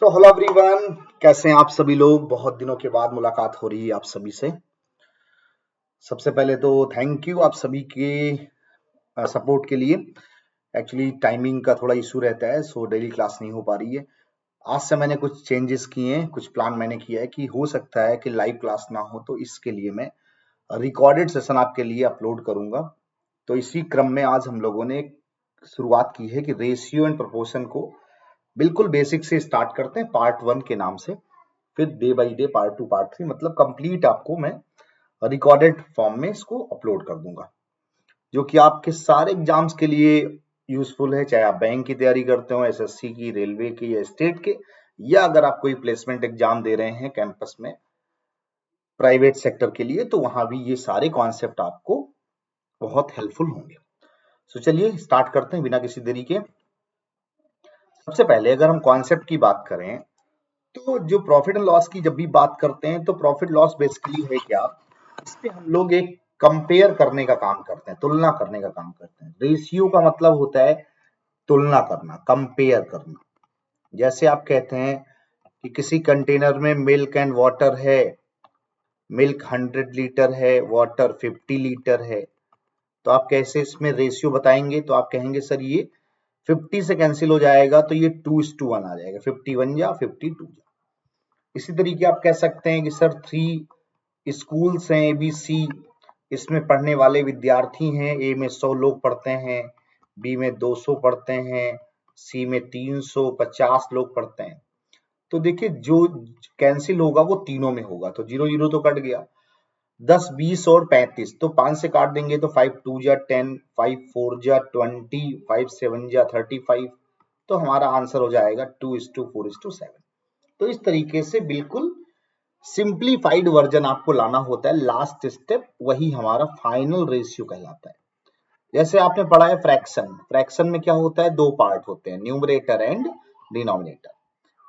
Hello everyone, कैसे हैं आप सभी लोग। बहुत दिनों के बाद मुलाकात हो रही है आप सभी से। सबसे पहले तो थैंक यू आप सभी के सपोर्ट के लिए। एक्चुअली टाइमिंग का थोड़ा इशू रहता है, सो डेली क्लास नहीं हो पा रही है। आज से मैंने कुछ चेंजेस किए हैं, कुछ प्लान मैंने किया है कि हो सकता है कि लाइव क्लास ना हो, तो इसके लिए मैं रिकॉर्डेड सेशन आपके लिए अपलोड करूंगा। तो इसी क्रम में आज हम लोगों ने शुरुआत की है कि रेशियो एंड प्रोपोर्शन को बिल्कुल बेसिक से स्टार्ट करते हैं पार्ट 1 के नाम से। फिर day by day part 2 part 3 मतलब कंप्लीट आपको मैं रिकॉर्डेड फॉर्म में इसको अपलोड कर दूंगा, जो कि आपके सारे एग्जाम्स के लिए यूजफुल है। चाहे आप बैंक की तैयारी करते हो, एसएससी की, रेलवे की या स्टेट के, या अगर आप कोई प्लेसमेंट एग्जाम दे रहे हैं कैंपस में प्राइवेट सेक्टर के लिए, तो वहां भी ये सारे कॉन्सेप्ट आपको बहुत हेल्पफुल होंगे। तो चलिए स्टार्ट करते हैं बिना किसी देरी के। सबसे पहले अगर हम कॉन्सेप्ट की बात करें, तो जो प्रॉफिट एंड लॉस की जब भी बात करते हैं, तो प्रॉफिट लॉस बेसिकली है क्या, इस पे हम लोग एक कंपेयर करने का काम करते हैं, तुलना करने का काम करते हैं। रेशियो का मतलब होता है तुलना करना, कंपेयर करना। जैसे आप कहते हैं कि किसी कंटेनर में मिल्क एंड वाटर है, मिल्क 100 लीटर है, वाटर 50 लीटर है, तो आप कैसे इसमें रेशियो बताएंगे? तो आप कहेंगे सर ये 50 से कैंसिल हो जाएगा, तो ये 2:1 आ जाएगा, 51 या 52 जा। इसी तरीके आप कह सकते हैं कि सर 3 स्कूल्स हैं ABC, इसमें पढ़ने वाले विद्यार्थी हैं, ए में 100 लोग पढ़ते हैं, बी में 200 पढ़ते हैं, सी में 350 लोग पढ़ते हैं। तो देखिए जो कैंसिल होगा वो तीनों में होगा, तो 0 0 तो कट गया। 10 20 और 35, तो 5 से काट देंगे तो 5 2 जा 10, 5 4 जा 20, 5 7 जा 35, तो हमारा आंसर हो जाएगा 2:4:7। तो इस तरीके से बिल्कुल सिंप्लीफाइड वर्जन आपको लाना होता है। लास्ट स्टेप वही हमारा फाइनल रेशियो कहलाता है। जैसे आपने पढ़ा है फ्रैक्शन, फ्रैक्शन में क्या होता है, 2 पार्ट होते हैं, न्यूमरेटर एंड डिनोमिनेटर।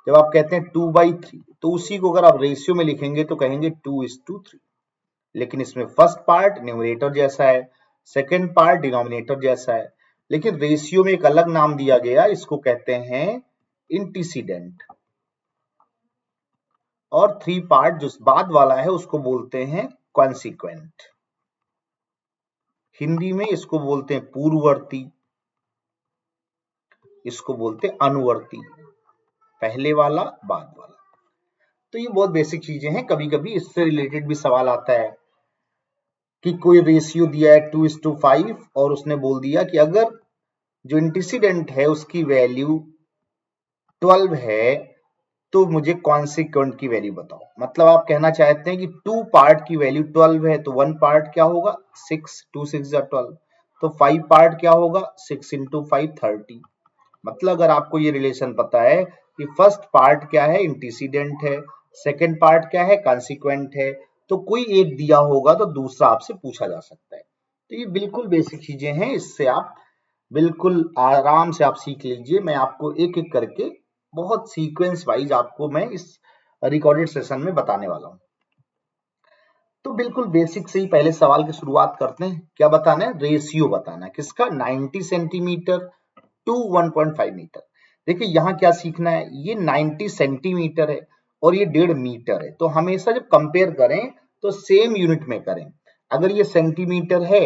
जब आप कहते हैं 2/3, तो उसी को अगर आप रेशियो में लिखेंगे तो कहेंगे 2:3। लेकिन इसमें फर्स्ट पार्ट न्यूमरेटर जैसा है, सेकेंड पार्ट डिनोमिनेटर जैसा है, लेकिन रेशियो में एक अलग नाम दिया गया, इसको कहते हैं इंटीसीडेंट। और 3 पार्ट जो बाद वाला है उसको बोलते हैं कॉन्सिक्वेंट। हिंदी में इसको बोलते हैं पूर्ववर्ती, इसको बोलते हैं अनुवर्ती, पहले वाला बाद वाला। तो ये बहुत बेसिक चीजें हैं। कभी कभी इससे रिलेटेड भी सवाल आता है कि कोई रेशियो दिया है 2:5 और उसने बोल दिया कि अगर जो इंटीसीडेंट है उसकी वैल्यू 12 है, तो मुझे कॉन्सिक्वेंट की वैल्यू बताओ। मतलब आप कहना चाहते हैं कि 2 पार्ट की वैल्यू 12 है, तो 1 पार्ट क्या होगा 6, 2 6 जा 12, तो 5 पार्ट क्या होगा 6 × 5 30। मतलब अगर आपको ये रिलेशन पता है कि फर्स्ट पार्ट क्या है इंटीसीडेंट है, सेकेंड पार्ट क्या है कॉन्सिक्वेंट है, तो कोई एक दिया होगा तो दूसरा आपसे पूछा जा सकता है। तो ये बिल्कुल बेसिक चीजें हैं, इससे आप बिल्कुल आराम से आप सीख लीजिए। मैं आपको एक एक करके बहुत सीक्वेंस वाइज आपको मैं इस रिकॉर्डेड सेशन में बताने वाला हूँ। तो बिल्कुल बेसिक से ही पहले सवाल की शुरुआत करते हैं। क्या बताना है? रेशियो बताना है। किसका? 90 सेंटीमीटर टू 1.5 मीटर। देखिए यहाँ क्या सीखना है, ये 90 सेंटीमीटर है और ये 1.5 मीटर है, तो हमेशा जब कंपेयर करें तो सेम यूनिट में करें। अगर ये सेंटीमीटर है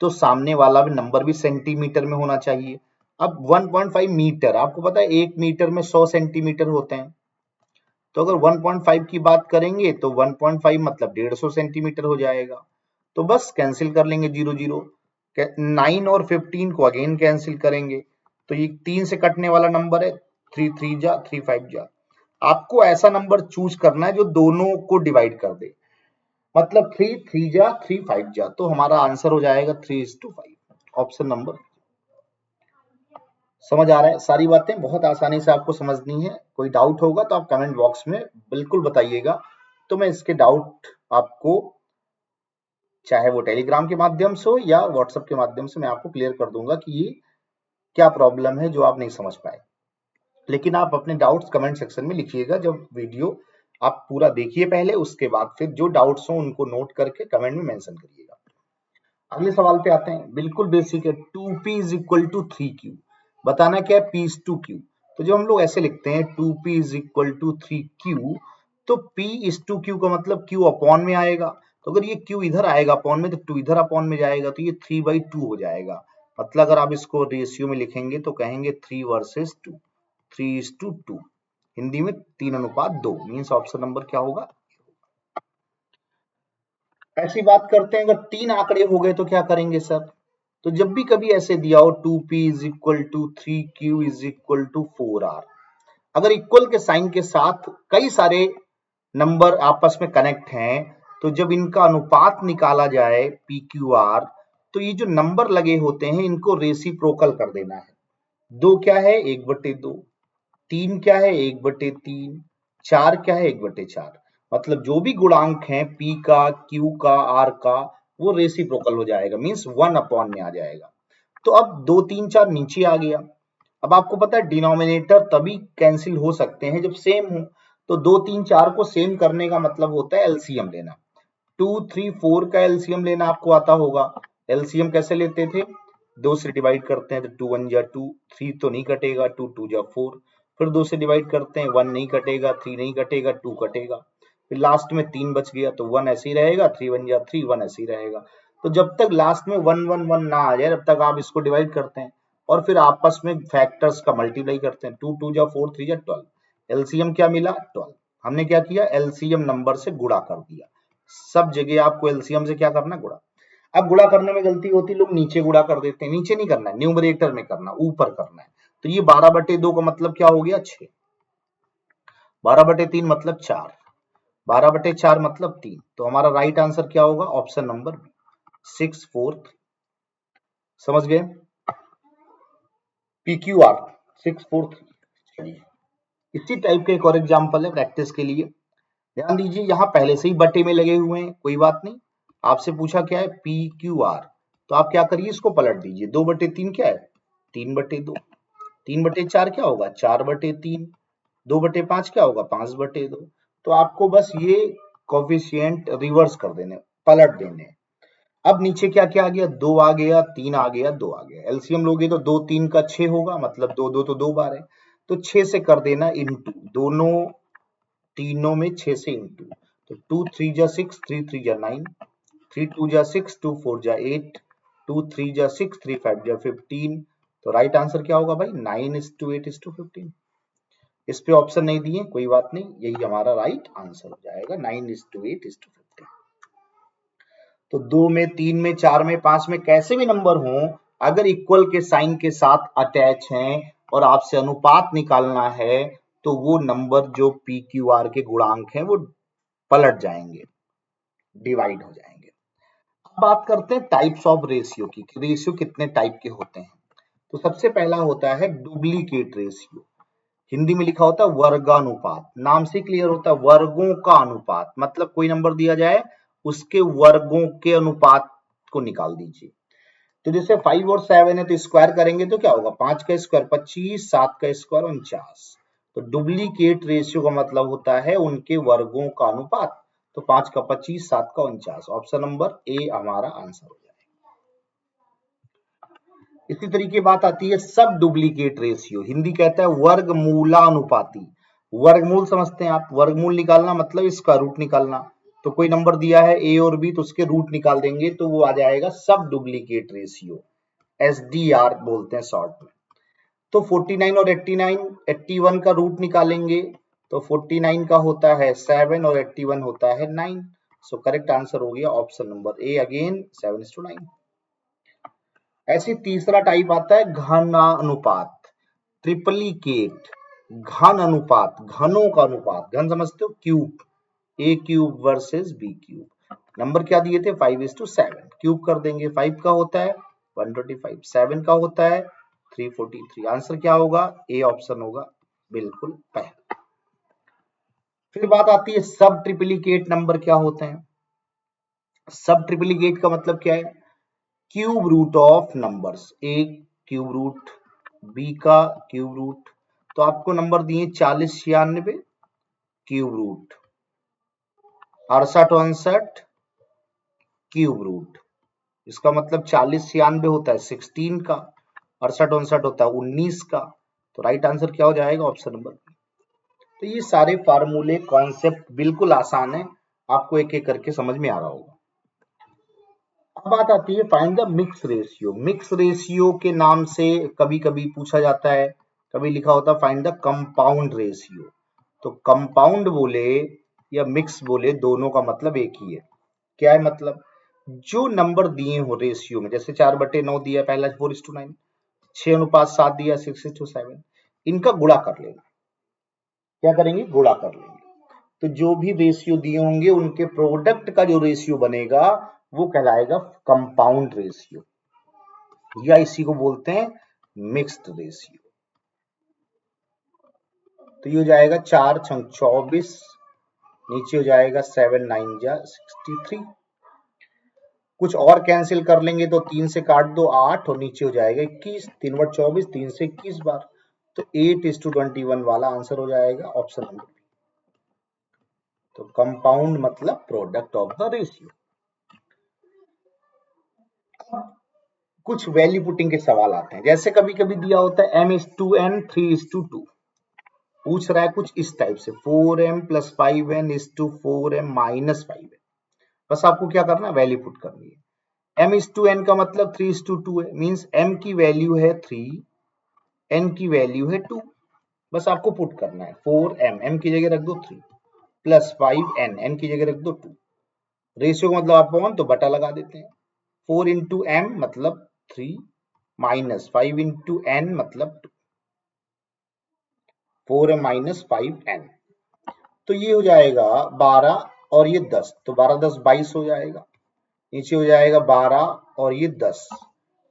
तो सामने वाला भी नंबर भी सेंटीमीटर में होना चाहिए। अब 1.5 मीटर, आपको पता है 1 मीटर में 100 सेंटीमीटर होते हैं, तो अगर 1.5 की बात करेंगे तो 1.5 मतलब 150 सेंटीमीटर हो जाएगा। तो बस कैंसिल कर लेंगे 0 0। 9 और 15 को अगेन कैंसिल करेंगे, तो ये 3 से कटने वाला नंबर है, 3 3 जा 3 5 जा। आपको ऐसा नंबर चूज करना है जो दोनों को डिवाइड कर दे, मतलब 3 3 जा 3 5 जा, तो हमारा आंसर हो जाएगा 3:5, ऑप्शन नंबर। समझ आ रहा है? सारी बातें बहुत आसानी से आपको समझनी है। कोई डाउट होगा तो आप कमेंट बॉक्स में बिल्कुल बताइएगा, तो मैं इसके डाउट आपको चाहे वो टेलीग्राम के माध्यम से हो या व्हाट्सएप के माध्यम से मैं आपको क्लियर कर दूंगा कि ये क्या प्रॉब्लम है जो आप नहीं समझ पाए। लेकिन आप अपने डाउट्स कमेंट सेक्शन में लिखिएगा। जब वीडियो आप पूरा देखिए पहले, उसके बाद फिर जो डाउट्स हो उनको नोट करके कमेंट में मेंशन करिएगा। अगले सवाल पे आते हैं, बिल्कुल बेसिक है। 2p = 3q। बताना क्या है? p/q। तो जब हम लोग ऐसे लिखते हैं 2p is equal to 3q, तो p इज टू q का मतलब q अपॉन में आएगा, तो अगर ये q इधर आएगा अपॉन में तो 2 इधर अपॉन में जाएगा, तो ये 3/2 हो जाएगा। मतलब अगर आप इसको रेशियो में लिखेंगे तो कहेंगे 3 वर्सेस 2, 3:2, हिंदी में 3:2, मीन्स ऑप्शन नंबर क्या होगा। ऐसी बात करते हैं, अगर 3 आंकड़े हो गए तो क्या करेंगे सर, तो जब भी कभी ऐसे दिया हो 2p is equal to 3q is equal to 4r, अगर इक्वल के साइन के साथ कई सारे नंबर आपस में कनेक्ट हैं, तो जब इनका अनुपात निकाला जाए PQR, तो ये जो नंबर लगे होते हैं इनको रेसिप्रोकल कर देना है। 2 क्या है 1/2, 3 क्या है 1/3, 4 क्या है 1/4, मतलब जो भी गुणांक है P का, Q का, R का, वो रेसिप्रोकल हो जाएगा, मीन्स 1 अपॉन में आ जाएगा। तो अब 2 3 4 नीचे आ गया। अब आपको पता है डिनोमिनेटर तभी कैंसिल हो सकते हैं जब सेम हो, तो 2 3 4 को सेम करने का मतलब होता है एलसीएम लेना। 2 3 4 का एलसीएम लेना आपको आता होगा। एलसीएम कैसे लेते थे, 2 से डिवाइड करते हैं तो 2 1 जा 2, 3 तो नहीं कटेगा, 2 2 जा 4, फिर 2 से डिवाइड करते हैं 1 नहीं कटेगा, 3 नहीं कटेगा, 2 कटेगा, फिर लास्ट में 3 बच गया तो 1 ऐसे ही रहेगा, 3 1 जा 3, 1 ऐसे ही रहेगा। तो जब तक लास्ट में 1 1 1 ना आ जाए तब तक आप इसको डिवाइड करते हैं और फिर आपस में फैक्टर्स का मल्टीप्लाई करते हैं। 2 2 जा 4, 3 जा 12, एलसीएम क्या मिला 12। हमने क्या किया, एलसीएम नंबर से गुणा कर दिया। सब जगह आपको एलसीएम से क्या करना, गुणा। अब गुणा करने में गलती होती, लोग नीचे गुणा कर देते हैं, नीचे नहीं करना है, न्यूमरेटर में करना, ऊपर करना है। तो ये 12/2 का मतलब क्या हो गया 6, 12/3 मतलब 4, 12/4 मतलब 3, तो हमारा राइट आंसर क्या होगा, ऑप्शन नंबर बी 6 4 3। समझ गए, PQR 6 4 3। चलिए इसी टाइप का एक और एग्जाम्पल है प्रैक्टिस के लिए। ध्यान दीजिए, यहाँ पहले से ही बटे में लगे हुए हैं, कोई बात नहीं। आपसे पूछा क्या है PQR, तो आप क्या करिए इसको पलट दीजिए। 2/3 क्या है 3/2, 3/4 क्या होगा 4/3, 2/5 क्या होगा 5/2। तो आपको बस ये कोफिशिएंट रिवर्स कर देने, पलट देने। अब नीचे क्या क्या आ गया, 2 आ गया, 3 आ गया, 2 आ गया। एलसीएम लोगे तो 2 3 का 6 होगा, मतलब 2 2 तो 2 बार है, तो 6 से कर देना इनटू, दोनों तीनों में 6 से इंटू, तो 2 3 जा 6, 3 3 जा 9, 3 2 जा 6, 2 4 जा 8, 2 3 जा 6, 3 5 जा 15। तो राइट आंसर क्या होगा भाई 9:8:15। इस पे ऑप्शन नहीं दिए, कोई बात नहीं, यही हमारा राइट आंसर हो जाएगा 9:8:15। तो 2 में 3 में 4 में 5 में कैसे भी नंबर हो, अगर इक्वल के साइन के साथ अटैच हैं और आपसे अनुपात निकालना है, तो वो नंबर जो PQR के गुणांक हैं वो पलट जाएंगे, डिवाइड हो जाएंगे। अब बात करते हैं टाइप्स ऑफ रेशियो की, रेशियो कितने टाइप के होते हैं। तो सबसे पहला होता है डुप्लीकेट रेशियो, हिंदी में लिखा होता है वर्गानुपात, नाम से क्लियर होता है, वर्गों का अनुपात, मतलब कोई नंबर दिया जाए उसके वर्गों के अनुपात को निकाल दीजिए। तो जैसे 5 और 7 है तो स्क्वायर करेंगे तो क्या होगा, 5 का स्क्वायर 25, 7 का स्क्वायर 49। तो डुप्लीकेट रेशियो का मतलब होता है उनके वर्गों का अनुपात, तो 5 का 25, 7 का 49, ऑप्शन नंबर ए हमारा आंसर हो जाएगा। इसी तरीके बात आती है सब डुप्लीकेट रेशियो, हिंदी कहता है वर्गमूलानुपाती। वर्गमूल समझते हैं आप, वर्गमूल निकालना मतलब इसका रूट निकालना। तो कोई नंबर दिया है ए और बी, तो उसके रूट निकाल देंगे तो वो आ जाएगा सब डुप्लीकेट रेशियो, SDR बोलते हैं शॉर्ट में। तो 49 और 89, 81 का रूट निकालेंगे तो 49 का होता है 7 और 81 होता है 9। सो करेक्ट आंसर हो गया ऑप्शन नंबर ए, अगेन 7:9। ऐसे तीसरा टाइप आता है घनानुपात, ट्रिप्लिकेट, घन अनुपात, घनों का अनुपात, घन समझते हो, cube, a cube versus b cube. Number क्या दिए थे 5:7, क्यूब कर देंगे, 5 का होता है 125, 7 का होता है 343। आंसर क्या होगा, ए ऑप्शन होगा बिल्कुल पहला। फिर बात आती है सब ट्रिप्लिकेट नंबर क्या होते हैं। सब ट्रिप्लिकेट का मतलब क्या है, cube root of numbers, A cube root, B का क्यूब रूट, तो आपको नंबर दिए 40 96, क्यूब रूट 68 69, क्यूब रूट, इसका मतलब 40 96 होता है 16 का, 68 69 होता है 19 का, तो राइट आंसर क्या हो जाएगा? Option number B. तो ये सारे फार्मूले कॉन्सेप्ट बिल्कुल आसान है, आपको एक एक करके समझ में आ रहा होगा। अब बात आती है find the mix ratio. Mix ratio के नाम से कभी कभी पूछा जाता है, कभी लिखा होता है फाइंड द कंपाउंड रेशियो। तो कंपाउंड बोले या मिक्स बोले, दोनों का मतलब एक ही है। क्या है मतलब? जो नंबर दिए हो रेशियो में, जैसे 4/9 दिया पहला 4:9, 6:7 दिया 6:7, इनका गुणा कर लेना। क्या करेंगे? गुणा कर लेंगे। तो जो भी रेशियो दिए होंगे उनके प्रोडक्ट का जो रेशियो बनेगा वो कहलाएगा कंपाउंड रेशियो, या इसी को बोलते हैं मिक्स्ड रेशियो। तो ये हो जाएगा 4 छंग 24, नीचे हो जाएगा 7 9 जा 63। कुछ और कैंसिल कर लेंगे तो 3 से काट दो 8, और नीचे हो जाएगा 21, 3 बट 24, 3 से 21 बार। तो 8:21 वाला आंसर हो जाएगा ऑप्शन नंबर बी। तो कंपाउंड मतलब प्रोडक्ट ऑफ द रेशियो। कुछ वैल्यू पुटिंग के सवाल आते हैं, जैसे कभी कभी दिया होता है m:n 3:2, पूछ रहा है कुछ इस टाइप से 4m + 5n = 4m - 5n। बस आपको क्या करना है? वैल्यू पुट करनी है। m:n का मतलब 3:2 है, मींस m की वैल्यू है 3, n की वैल्यू है 2। बस आपको पुट करना है 4m, m की जगह रख दो 3, प्लस 5n, n की जगह रख दो 2। रेशियो का मतलब आप अपॉन, तो बटा लगा देते हैं। 4 × m मतलब 3, माइनस 5 × n मतलब 2, 4m - 5n। तो ये हो जाएगा 12 और ये 10, तो 12 10 22 हो जाएगा। नीचे हो जाएगा 12 और ये 10,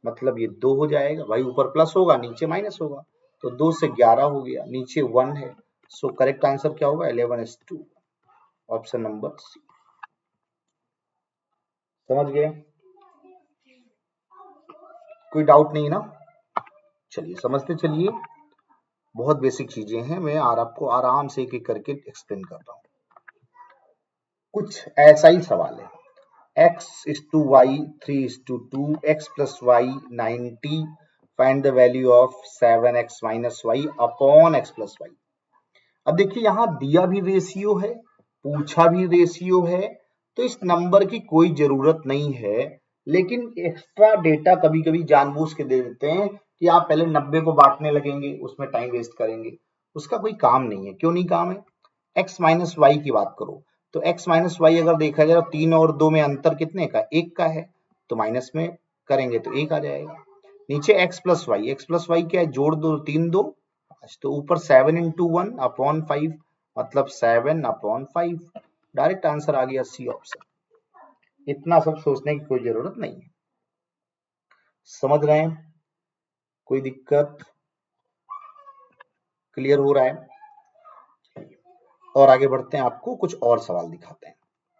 मतलब ये 2 हो जाएगा। भाई ऊपर प्लस होगा नीचे माइनस होगा, तो 2 से 11 हो गया, नीचे 1 है। सो करेक्ट आंसर क्या होगा? 11:2, ऑप्शन नंबर सी। समझ गए? कोई डाउट नहीं ना? चलिए समझते चलिए, बहुत बेसिक चीजें हैं, मैं आपको आराम से एक एक करके एक्सप्लेन कर रहा हूँ। कुछ ऐसा ही सवाल है, x:y 3:2, x + y 90, find the value of 7x - y upon x + y। अब देखिए यहाँ दिया भी रेशियो है, पूछा भी रेशियो है, तो इस नंबर की कोई जरूरत नहीं है। लेकिन एक्स्ट्रा डेटा कभी कभी जानबूझ के दे देते हैं कि आप पहले 90 को बांटने लगेंगे, उसमें टाइम वेस्ट करेंगे। उसका कोई काम नहीं है। क्यों नहीं काम है? x - y की बात करो, तो x - y अगर देखा जाए तो 3 और 2 में अंतर कितने का? 1 का है, तो माइनस में करेंगे तो 1 आ जाएगा। नीचे x + y क्या है? जोड़ दो, 3 2, तो ऊपर 7 × 1 अपॉन 5, मतलब 7/5। डायरेक्ट आंसर आ गया सी ऑप्शन। इतना सब सोचने की कोई जरूरत नहीं है। समझ रहे हैं? कोई दिक्कत? क्लियर हो रहा है? और आगे बढ़ते हैं, आपको कुछ और सवाल दिखाते हैं।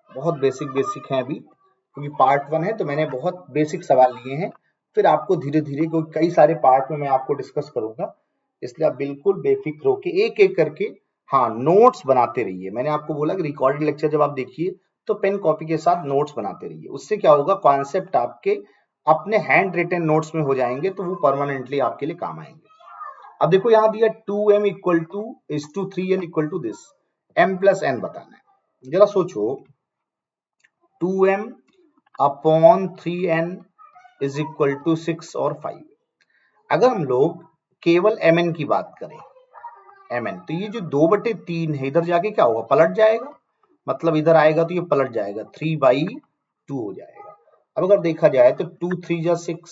बहुत बेसिक बेसिक हैं अभी, क्योंकि पार्ट 1 है तो मैंने बहुत बेसिक सवाल लिए हैं। फिर आपको धीरे धीरे, क्योंकि कई सारे पार्ट में मैं आपको डिस्कस करूंगा, इसलिए आप बिल्कुल बेफिक्र होके एक एक करके, हाँ, नोट्स बनाते रहिए। मैंने आपको बोला कि रिकॉर्डेड लेक्चर जब आप देखिए तो पेन कॉपी के साथ नोट्स बनाते रहिए। उससे क्या होगा? कॉन्सेप्ट आपके अपने हैंड रिटन नोट्स में हो जाएंगे, तो वो परमानेंटली आपके लिए काम आएंगे। अब देखो यहाँ दिया 2m = 3n = this, m + n बताना है। जरा सोचो, 2m अपॉन 3n = 6 और 5। अगर हम लोग केवल mn की बात करें, mn, तो ये जो 2/3 है इधर जाके क्या होगा? पलट जाएगा, मतलब इधर आएगा तो ये पलट जाएगा, 3/2 हो जाएगा। अब अगर देखा जाए तो 2 3 जा 6,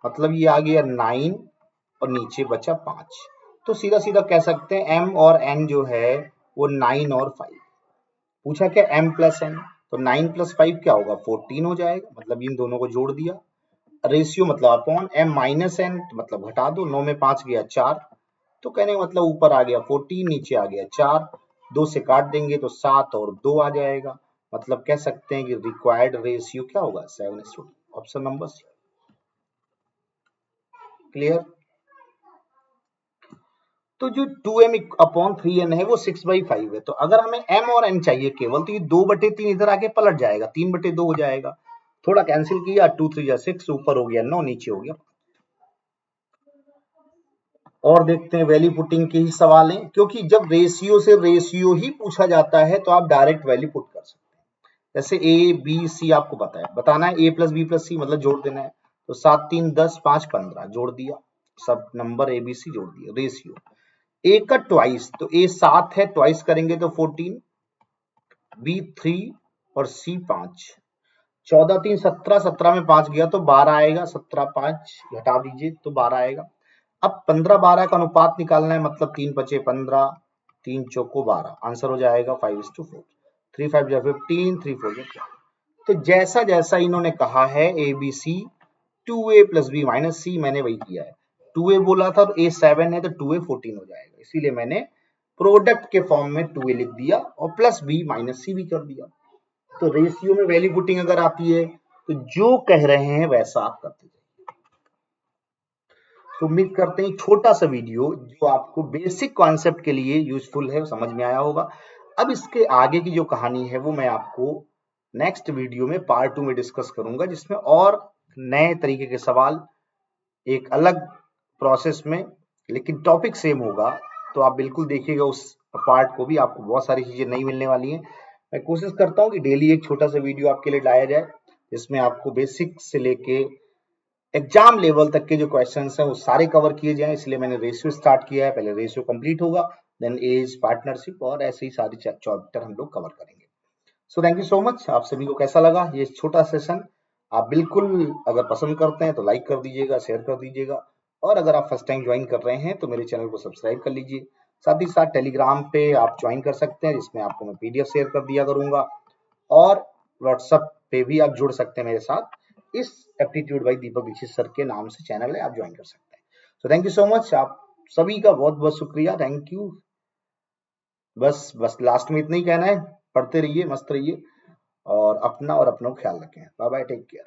मतलब ये आ गया 9 और नीचे बचा 5। तो सीधा सीधा कह सकते हैं m और n जो है वो 9 और 5। पूछा क्या? m + n, तो 9 + 5 क्या होगा? 14 हो जाएगा, मतलब इन दोनों को जोड़ दिया। रेशियो मतलब अपॉन, m - n मतलब घटा दो, 9 में 5 गया 4, तो कहने का मतलब ऊपर आ गया 14, नीचे आ गया 4, 2 से काट देंगे तो 7 और 2 आ जाएगा। मतलब कह सकते हैं कि रिक्वायर्ड रेशियो क्या होगा? 7:2, ऑप्शन नंबर सी। क्लियर? तो जो 2m अपॉन 3n है वो 6/5 है। तो अगर हमें m और n चाहिए केवल, तो ये 2/3 इधर आके पलट जाएगा, 3/2 हो जाएगा। थोड़ा कैंसिल किया, 2 3 जा 6, ऊपर हो गया 9, नीचे हो गया। और देखते हैं वैल्यू पुटिंग के ही सवाल हैं, क्योंकि जब रेशियो से रेशियो ही पूछा जाता है तो आप डायरेक्ट वैल्यू पुट कर सकते हैं। जैसे ए बी सी आपको बताना है, ए प्लस बी प्लस सी मतलब जोड़ देना है, तो 7 3 10 5 15 जोड़ दिया, सब नंबर ए बी सी जोड़ दिया। रेशियो ए का ट्वाइस, तो ए 7 है, ट्वाइस करेंगे तो 14, बी 3 और सी 5। 14 3 17, 17 में 5 गया तो 12 आएगा, 17 5 घटा दीजिए तो 12 आएगा। अब 15 12 का अनुपात निकालना है, मतलब 3 5 15, 3 चौको 12, आंसर हो जाएगा 5:4, 3 5 जा 15, 3 4 जा 12। तो जैसा जैसा इन्होंने कहा है a b c 2a plus b minus c, मैंने वही किया है। 2a बोला था तो a 7 है तो 2a 14 हो जाएगा, इसीलिए मैंने प्रोडक्ट के फॉर्म में 2a लिख दिया और प्लस b माइनस सी भी कर दिया। तो रेशियो में वैल्यू पुटिंग अगर आती है तो जो कह रहे हैं वैसा आप करते जाइए। तो उम्मीद करते हैं छोटा सा वीडियो जो आपको बेसिक कॉन्सेप्ट के लिए यूजफुल है, समझ में आया होगा। अब इसके आगे की जो कहानी है वो मैं आपको नेक्स्ट वीडियो में पार्ट 2 में डिस्कस करूंगा, जिसमें और नए तरीके के सवाल एक अलग प्रोसेस में, लेकिन टॉपिक सेम होगा। तो आप बिल्कुल देखिएगा उस पार्ट को भी, आपको बहुत सारी चीजें नई मिलने वाली हैं। मैं कोशिश करता हूँ कि डेली एक छोटा सा वीडियो आपके लिए लाया जाए, जिसमें आपको बेसिक से लेके एग्जाम लेवल तक के जो क्वेश्चंस हैं वो सारे कवर किए जाएं। इसलिए मैंने रेशियो स्टार्ट किया है, पहले रेशियो कंप्लीट होगा, देन एज, पार्टनरशिप और ऐसे ही सारी चैप्टर हम लोग कवर करेंगे। So thank you so much. आप सभी को कैसा लगा ये छोटा सेशन? आप बिल्कुल अगर पसंद करते हैं तो लाइक कर दीजिएगा, शेयर कर दीजिएगा, और अगर आप फर्स्ट टाइम ज्वाइन कर रहे हैं तो मेरे चैनल को सब्सक्राइब कर लीजिए। साथ ही साथ टेलीग्राम पे आप ज्वाइन कर सकते हैं, जिसमें आपको मैं पीडीएफ शेयर कर दिया करूंगा, और व्हाट्सएप पे भी आप जुड़ सकते हैं मेरे साथ। इस aptitude by Deepak Dikshit sir के नाम से चैनल है, आप ज्वाइन कर सकते हैं। So thank you so much, आप सभी का बहुत बहुत शुक्रिया, थैंक यू। बस लास्ट में इतना ही कहना है, पढ़ते रहिए, मस्त रहिए, और अपना और अपनों ख्याल रखें। Bye bye, take care.